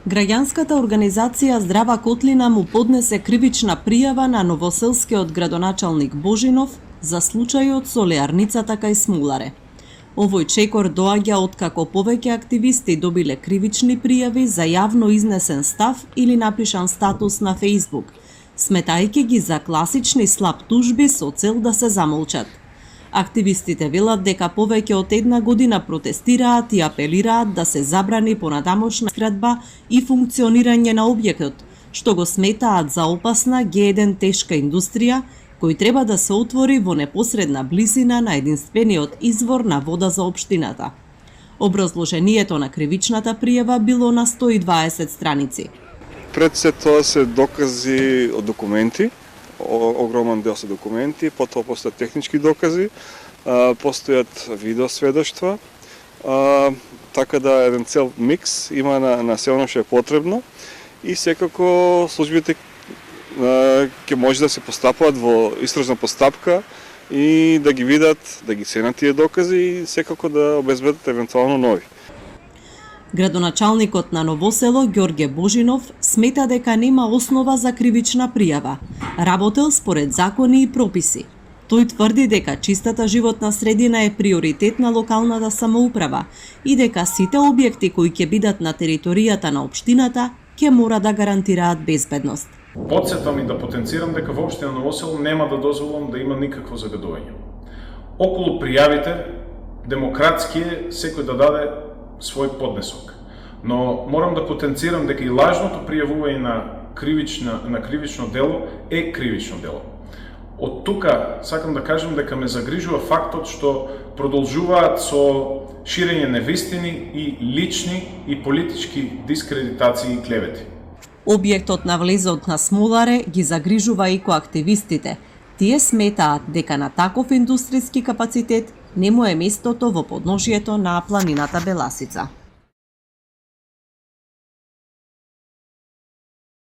Граѓанската организација Здрава Котлина му поднесе кривична пријава на новоселскиот градоначалник Божинов за случајот со леарницата кај Смуларе. Овој чекор доаѓа откако повеќе активисти добиле кривични пријави за јавно изнесен став или напишан статус на Facebook, сметајќи ги за класични слаб тужби со цел да се замолчат. Активистите велат дека повеќе од една година протестираат и апелираат да се забрани понатамошна изградба и функционирање на објектот, што го сметаат за опасна Г1 тешка индустрија, кој треба да се отвори во непосредна близина на единствениот извор на вода за општината. Образложението на кривичната пријава било на 120 страници. Пред се тоа се докази од документи, огромен дел се документи, потоа постојат технички докази, постојат видеосведоштва, така да еден цел микс има на се оно што е потребно и секако службите ќе може да се постапуваат во истражна постапка и да ги видат, да ги ценат тие докази и секако да обезбедат евентуално нови. Градоначалникот на Новосело Ѓорѓе Божинов смета дека нема основа за кривична пријава. Работел според закони и прописи. Тој тврди дека чистата животна средина е приоритет на локалната самоуправа и дека сите објекти кои ќе бидат на територијата на општината ќе мора да гарантираат безбедност. Потсетам и да потенцирам дека во општина Новосело нема да дозволам да има никакво загадување. Околу пријавите, демократски е секој да даде свој поднесок. Но морам да потенцирам дека и лажното пријавување на кривично дело е кривично дело. Од тука сакам да кажам дека ме загрижува фактот што продолжуваат со ширење невистини и лични и политички дискредитации и клевети. Објектот на влезот на Смоларе ги загрижува и активистите. Тие сметаат дека на таков индустријски капацитет не му е местото во подножието на планината Беласица.